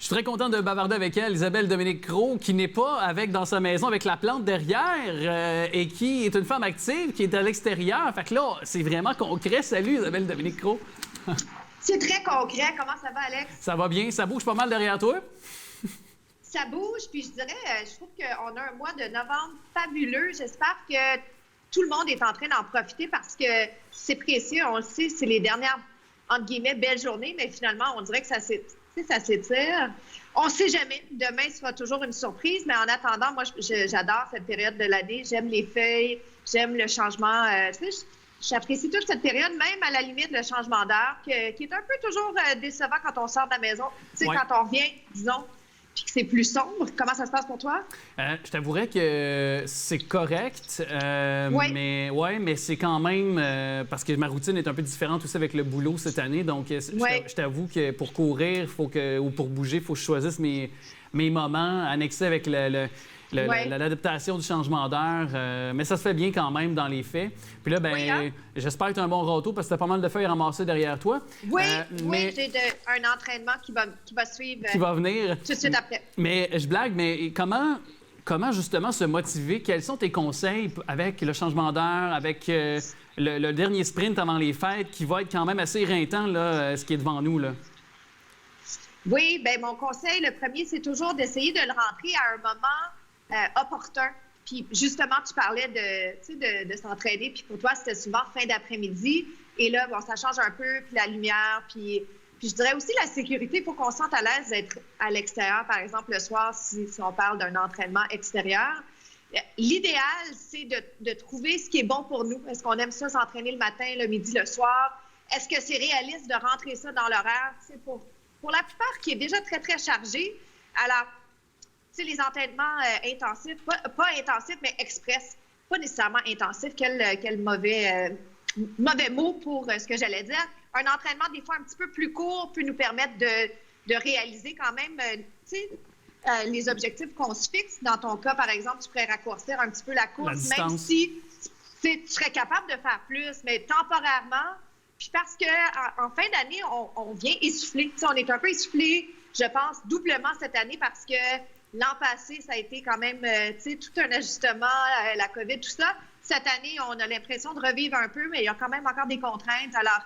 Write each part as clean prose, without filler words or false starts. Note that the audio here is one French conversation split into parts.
Je suis très content de bavarder avec elle, Isabelle Dominique-Cros, qui n'est pas dans sa maison avec la plante derrière et qui est une femme active, qui est à l'extérieur. Fait que là, c'est vraiment concret. Salut, Isabelle Dominique-Cros. C'est très concret. Comment ça va, Alex? Ça va bien? Ça bouge pas mal derrière toi? Ça bouge, puis je dirais, je trouve qu'on a un mois de novembre fabuleux. J'espère que tout le monde est en train d'en profiter parce que c'est précieux. On le sait, c'est les dernières, entre guillemets, belles journées, mais finalement, on dirait que ça s'étire. On ne sait jamais. Demain sera toujours une surprise, mais en attendant, moi, j'adore cette période de l'année. J'aime les feuilles, j'aime le changement. J'apprécie toute cette période, même à la limite le changement d'air, qui est un peu toujours décevant quand on sort de la maison. Tu sais, ouais. Quand on revient, disons, puis que c'est plus sombre. Comment ça se passe pour toi? Je t'avouerais que c'est correct, Oui. mais c'est quand même parce que ma routine est un peu différente aussi avec le boulot cette année. Donc, je t'avoue que pour courir, ou pour bouger, il faut que je choisisse mes moments annexés avec l'adaptation du changement d'heure. Mais ça se fait bien quand même dans les faits. Puis là, j'espère que tu as un bon retour parce que tu as pas mal de feuilles ramasser derrière toi. Oui, j'ai un entraînement qui va suivre. Qui va venir. Tout de suite après. Mais je blague, mais comment justement se motiver? Quels sont tes conseils avec le changement d'heure, avec le dernier sprint avant les fêtes qui va être quand même assez éreintant, là, ce qui est devant nous, là? Oui, bien, mon conseil, le premier, c'est toujours d'essayer de le rentrer à un moment opportun. Puis justement, tu parlais de s'entraîner, puis pour toi, c'était souvent fin d'après-midi. Et là, bon, ça change un peu, puis la lumière, puis je dirais aussi la sécurité. Il faut qu'on se sente à l'aise d'être à l'extérieur, par exemple, le soir, si on parle d'un entraînement extérieur. L'idéal, c'est de trouver ce qui est bon pour nous. Est-ce qu'on aime ça s'entraîner le matin, le midi, le soir? Est-ce que c'est réaliste de rentrer ça dans l'horaire? C'est pour la plupart qui est déjà très, très chargé. Alors, tu sais, les entraînements intensifs, pas intensifs, mais express, pas nécessairement intensifs. Quel mauvais mot pour ce que j'allais dire. Un entraînement, des fois, un petit peu plus court peut nous permettre de réaliser quand même, tu sais, les objectifs qu'on se fixe. Dans ton cas, par exemple, tu pourrais raccourcir un petit peu la course, même si tu serais capable de faire plus, mais temporairement. Puis parce qu'en fin d'année, on vient essouffler. Tu sais, on est un peu essoufflé, je pense, doublement cette année parce que l'an passé, ça a été quand même, tu sais, tout un ajustement, la COVID, tout ça. Cette année, on a l'impression de revivre un peu, mais il y a quand même encore des contraintes. Alors,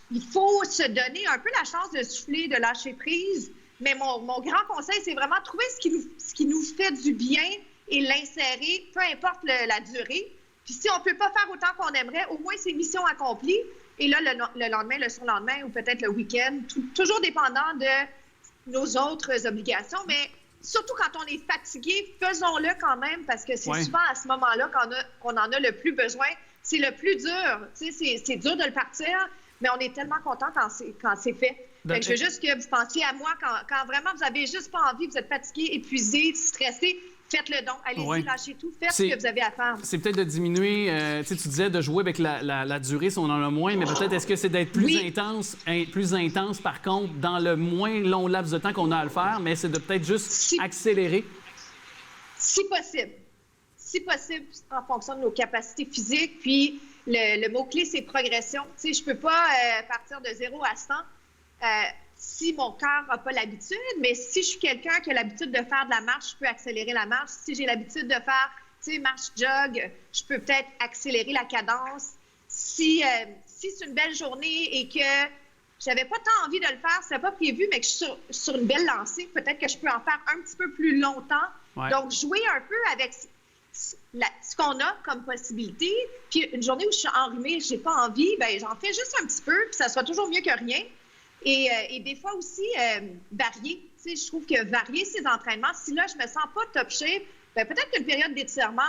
il faut se donner un peu la chance de souffler, de lâcher prise. Mais mon grand conseil, c'est vraiment trouver ce qui nous fait du bien et l'insérer, peu importe la durée. Puis si on ne peut pas faire autant qu'on aimerait, au moins c'est mission accomplie. Et là, le lendemain, le surlendemain ou peut-être le week-end, toujours dépendant de nos autres obligations. Mais surtout quand on est fatigué, faisons-le quand même parce que c'est souvent à ce moment-là qu'on en a le plus besoin. C'est le plus dur. Tu sais, c'est dur de le partir, mais on est tellement content quand c'est fait. Fait que je veux juste que vous pensiez à moi quand vraiment vous avez juste pas envie, vous êtes fatigué, épuisé, stressé. Faites le don. Allez-y, lâchez tout. Faites ce que vous avez à faire. C'est peut-être de diminuer, tu disais de jouer avec la durée si on en a moins, mais peut-être est-ce que c'est d'être plus intense par contre dans le moins long laps de temps qu'on a à le faire, mais c'est de peut-être juste accélérer? Si possible, en fonction de nos capacités physiques. Puis le mot-clé, c'est progression. Tu sais, je peux pas partir de 0 à 100 si mon cœur n'a pas l'habitude, mais si je suis quelqu'un qui a l'habitude de faire de la marche, je peux accélérer la marche. Si j'ai l'habitude de faire, tu sais, marche-jog, je peux peut-être accélérer la cadence. Si c'est une belle journée et que j'avais pas tant envie de le faire, c'était pas prévu, mais que je suis sur une belle lancée, peut-être que je peux en faire un petit peu plus longtemps. Ouais. Donc, jouer un peu avec ce qu'on a comme possibilité. Puis une journée où je suis enrhumée, j'ai pas envie, ben j'en fais juste un petit peu, puis ça sera toujours mieux que rien. Et des fois aussi, varier. Tu sais, je trouve que varier ses entraînements, si là, je me sens pas top shape, ben peut-être qu'une période d'étirement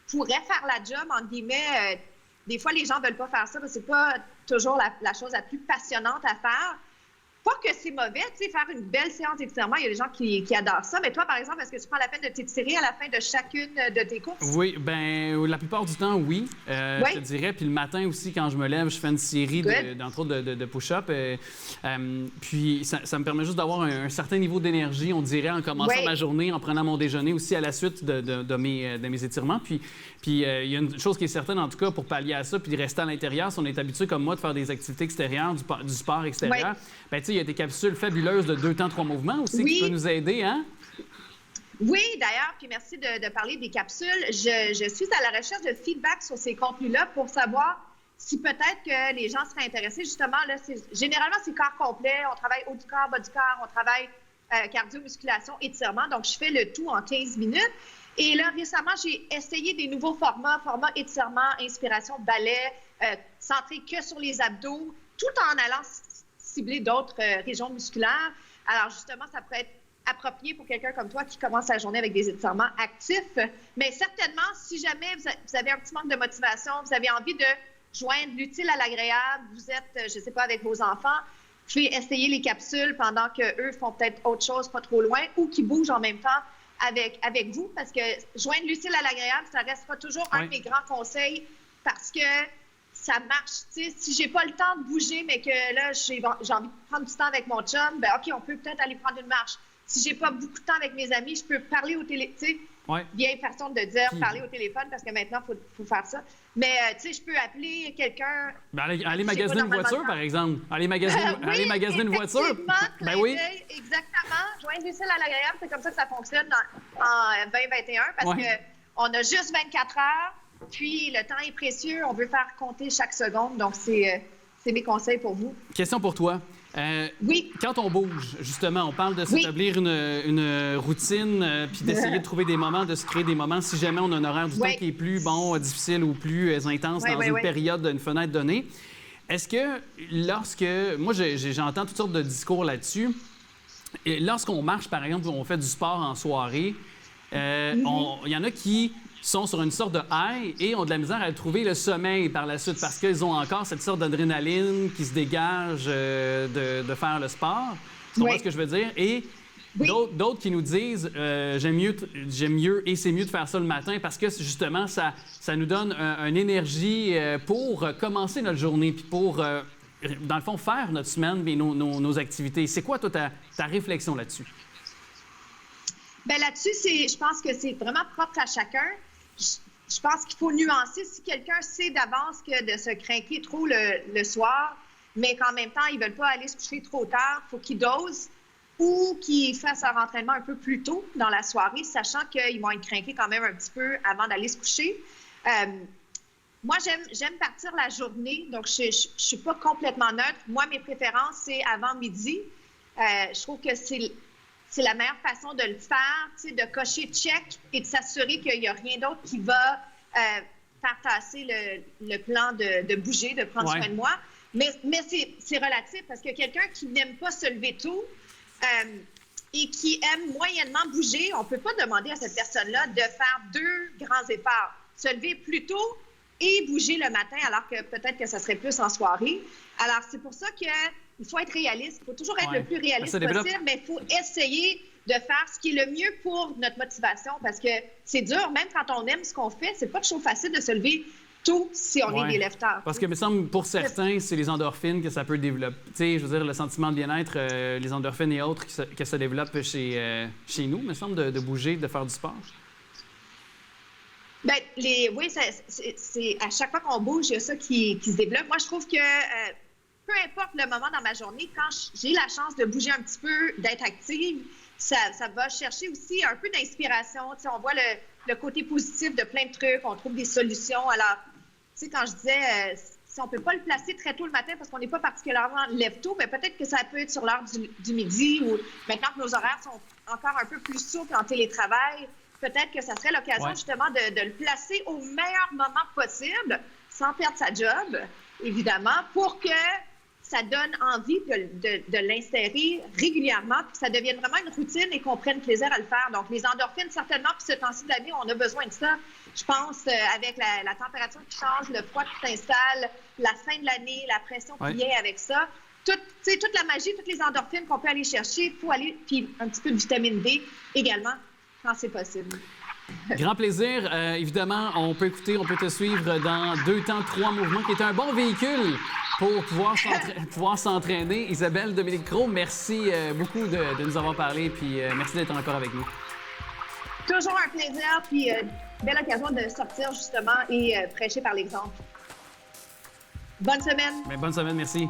pourrait faire la job, entre guillemets. Des fois, les gens veulent pas faire ça parce que c'est pas toujours la chose la plus passionnante à faire. Pas que c'est mauvais, tu sais, faire une belle séance d'étirement, il y a des gens qui adorent ça. Mais toi, par exemple, est-ce que tu prends la peine de t'étirer à la fin de chacune de tes courses? Oui, bien, la plupart du temps, oui. Je te dirais. Puis le matin aussi, quand je me lève, je fais une série d'entre autres de push-up. Puis ça me permet juste d'avoir un certain niveau d'énergie, on dirait, en commençant ma journée, en prenant mon déjeuner aussi à la suite de mes étirements. Puis il y a une chose qui est certaine, en tout cas, pour pallier à ça, puis de rester à l'intérieur, si on est habitué, comme moi, de faire des activités extérieures, du sport extérieur, bien, tu sais, il y a des capsules fabuleuses de 2 temps, 3 mouvements aussi qui peuvent nous aider, hein? Oui, d'ailleurs, puis merci de parler des capsules. Je suis à la recherche de feedback sur ces contenus-là pour savoir si peut-être que les gens seraient intéressés. Justement, là, généralement, c'est corps complet. On travaille haut du corps, bas du corps, on travaille cardio, musculation, étirement. Donc, je fais le tout en 15 minutes. Et là, récemment, j'ai essayé des nouveaux formats étirement, inspiration, ballet, centré que sur les abdos, tout en allant cibler d'autres régions musculaires. Alors, justement, ça pourrait être approprié pour quelqu'un comme toi qui commence la journée avec des étirements actifs. Mais certainement, si jamais vous avez un petit manque de motivation, vous avez envie de joindre l'utile à l'agréable, vous êtes, je ne sais pas, avec vos enfants, vous pouvez essayer les capsules pendant qu'eux font peut-être autre chose pas trop loin ou qui bougent en même temps avec vous, parce que joindre l'utile à l'agréable, ça restera toujours un de mes grands conseils parce que ça marche. Tu sais, si j'ai pas le temps de bouger, mais que là, j'ai envie de prendre du temps avec mon chum, ben OK, on peut peut-être aller prendre une marche. Si j'ai pas beaucoup de temps avec mes amis, je peux parler au téléphone. Bien façon de dire parler au téléphone parce que maintenant, il faut faire ça. Mais tu sais, je peux appeler quelqu'un. Ben, aller magasiner une voiture, par exemple. Aller magasiner une voiture. Ben oui. Exactement. Joindre l'utile à l'agréable, c'est comme ça que ça fonctionne en 2021 parce qu'on a juste 24 heures. Puis le temps est précieux. On veut faire compter chaque seconde. Donc, c'est mes conseils pour vous. Question pour toi. Quand on bouge, justement, on parle de s'établir une routine puis d'essayer de trouver des moments, de se créer des moments si jamais on a un horaire du temps qui est plus difficile ou plus intense dans une période, une fenêtre donnée. Est-ce que moi, j'entends toutes sortes de discours là-dessus. Et lorsqu'on marche, par exemple, on fait du sport en soirée, il y en a qui sont sur une sorte de high et ont de la misère à trouver le sommeil par la suite parce qu'ils ont encore cette sorte d'adrénaline qui se dégage de faire le sport. Tu comprends ce que je veux dire? Et d'autres qui nous disent j'aime mieux et c'est mieux de faire ça le matin parce que justement, ça nous donne une énergie pour commencer notre journée puis pour, dans le fond, faire notre semaine et nos activités. C'est quoi, toi, ta réflexion là-dessus? Bien, là-dessus, je pense que c'est vraiment propre à chacun. Je pense qu'il faut nuancer. Si quelqu'un sait d'avance que de se craquer trop le soir, mais qu'en même temps, ils ne veulent pas aller se coucher trop tard, il faut qu'ils dosent ou qu'ils fassent leur entraînement un peu plus tôt dans la soirée, sachant qu'ils vont être craqués quand même un petit peu avant d'aller se coucher. Moi, j'aime partir la journée, donc je ne suis pas complètement neutre. Moi, mes préférences, c'est avant midi. Je trouve que c'est la meilleure façon de le faire, tu sais, de cocher check et de s'assurer qu'il n'y a rien d'autre qui va faire tasser le plan de bouger, de prendre soin de moi. Mais c'est relatif parce que quelqu'un qui n'aime pas se lever tôt et qui aime moyennement bouger, on ne peut pas demander à cette personne-là de faire 2 grands efforts. Se lever plus tôt et bouger le matin, alors que peut-être que ça serait plus en soirée. Alors, c'est pour ça qu'il faut être réaliste. Il faut toujours être le plus réaliste possible, mais il faut essayer de faire ce qui est le mieux pour notre motivation parce que c'est dur, même quand on aime ce qu'on fait, c'est pas toujours facile de se lever tôt si on est des lève-tard. Parce que, il me semble, pour certains, c'est les endorphines que ça peut développer. Tu sais, je veux dire, le sentiment de bien-être, les endorphines et autres que ça développe chez nous, il me semble, de bouger, de faire du sport. Bien, c'est à chaque fois qu'on bouge, il y a ça qui se développe. Moi, je trouve que peu importe le moment dans ma journée, quand j'ai la chance de bouger un petit peu, d'être active, ça va chercher aussi un peu d'inspiration. Tu sais, on voit le côté positif de plein de trucs, on trouve des solutions. Alors, tu sais, quand je disais, si on ne peut pas le placer très tôt le matin parce qu'on n'est pas particulièrement lève-tôt, mais peut-être que ça peut être sur l'heure du midi ou maintenant que nos horaires sont encore un peu plus souples en télétravail, peut-être que ça serait l'occasion justement de le placer au meilleur moment possible, sans perdre sa job, évidemment, pour que ça donne envie de l'insérer régulièrement, puis que ça devienne vraiment une routine et qu'on prenne plaisir à le faire. Donc, les endorphines, certainement, puis ce temps-ci de l'année, on a besoin de ça. Je pense, avec la température qui change, le froid qui s'installe, la fin de l'année, la pression qui vient avec ça, toute la magie, toutes les endorphines qu'on peut aller chercher, il faut aller, puis un petit peu de vitamine D également, quand c'est possible. Grand plaisir. Évidemment, on peut te suivre dans 2 temps, 3 mouvements, qui est un bon véhicule pour pouvoir s'entraîner. Isabelle Dominique-Cros, merci beaucoup de nous avoir parlé, puis merci d'être encore avec nous. Toujours un plaisir, puis belle occasion de sortir justement et prêcher par l'exemple. Bonne semaine. Bonne semaine, merci.